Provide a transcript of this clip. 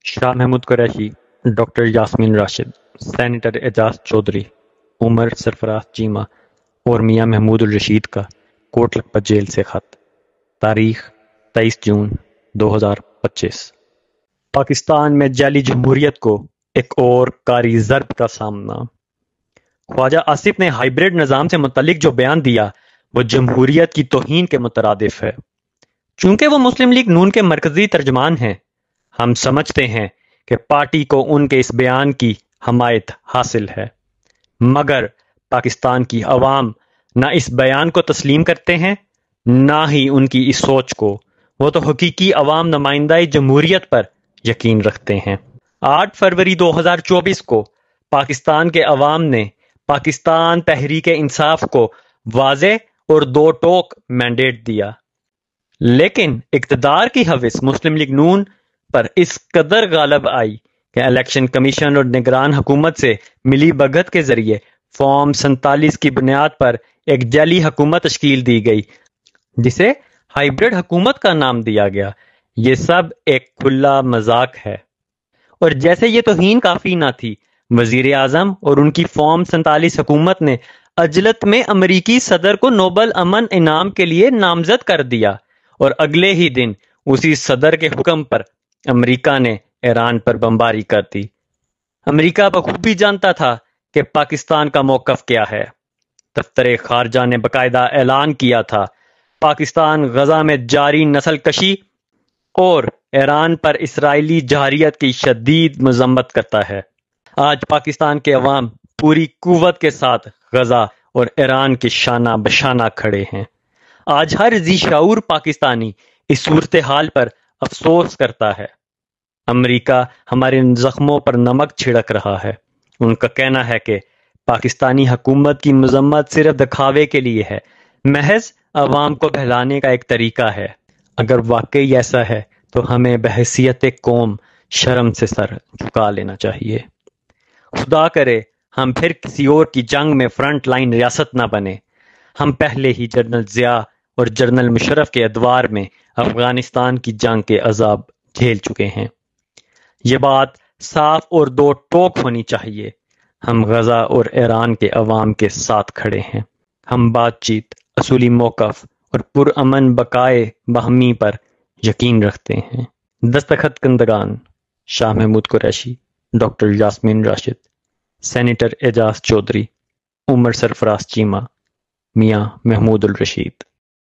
Shah Mahmood Qureshi, doctor Yasmin Rashid, senator اعجاز چودھری، عمر سرفراز چیمہ اور میاں محمود الرشید کا کوٹ لکھپت جیل سے خط۔ تاریخ 23 جون 2025۔ پاکستان میں جعلی جمہوریت کو ایک اور کاری ضرب کا سامنا۔ خواجہ آصف نے ہائیبرڈ نظام سے متعلق جو بیان دیا وہ جمہوریت کی توہین کے مترادف ہے۔ چونکہ وہ مسلم لیگ نون کے مرکزی ترجمان ہیں، ہم سمجھتے ہیں کہ پارٹی کو ان کے اس بیان کی حمایت حاصل ہے، مگر پاکستان کی عوام نہ اس بیان کو تسلیم کرتے ہیں نہ ہی ان کی اس سوچ کو۔ وہ تو حقیقی عوام نمائندہ جمہوریت پر یقین رکھتے ہیں۔ 8 فروری 2024 کو پاکستان کے عوام نے پاکستان تحریک انصاف کو واضح اور دو ٹوک مینڈیٹ دیا، لیکن اقتدار کی ہوس مسلم لیگ نون پر اس قدر غالب آئی کہ الیکشن کمیشن اور نگران حکومت سے ملی بھگت کے ذریعے فارم 47 کی بنیاد پر ایک جعلی حکومت تشکیل دی گئی جسے ہائیبرڈ حکومت کا نام دیا گیا۔ یہ سب ایک کھلا مذاق ہے۔ اور جیسے یہ توہین کافی نہ تھی، وزیر اعظم اور ان کی فارم 47 حکومت نے عجلت میں امریکی صدر کو نوبل امن انعام کے لیے نامزد کر دیا، اور اگلے ہی دن اسی صدر کے حکم پر امریکہ نے ایران پر بمباری کر دی۔ امریکہ بخوبی جانتا تھا کہ پاکستان کا موقف کیا ہے۔ دفتر خارجہ نے باقاعدہ اعلان کیا تھا، پاکستان غزہ میں جاری نسل کشی اور ایران پر اسرائیلی جارحیت کی شدید مذمت کرتا ہے۔ آج پاکستان کے عوام پوری قوت کے ساتھ غزہ اور ایران کے شانہ بشانہ کھڑے ہیں۔ آج ہر ذی شعور پاکستانی اس صورتحال پر افسوس کرتا ہے۔ امریکہ ہمارے زخموں پر نمک چھڑک رہا ہے۔ ان کا کہنا ہے کہ پاکستانی حکومت کی مذمت صرف دکھاوے کے لیے ہے، محض عوام کو بہلانے کا ایک طریقہ ہے۔ اگر واقعی ایسا ہے تو ہمیں بحیثیت قوم شرم سے سر جھکا لینا چاہیے۔ خدا کرے ہم پھر کسی اور کی جنگ میں فرنٹ لائن ریاست نہ بنے۔ ہم پہلے ہی جنرل ضیاء اور جنرل مشرف کے ادوار میں افغانستان کی جنگ کے عذاب جھیل چکے ہیں۔ یہ بات صاف اور دو ٹوک ہونی چاہیے۔ ہم غزہ اور ایران کے عوام کے ساتھ کھڑے ہیں۔ ہم بات چیت، اصولی موقف اور پرامن بقائے باہمی پر یقین رکھتے ہیں۔ دستخط کنندگان: شاہ محمود قریشی، ڈاکٹر یاسمین راشد، سینیٹر اعجاز چودھری، عمر سرفراز چیمہ، میاں محمود الرشید۔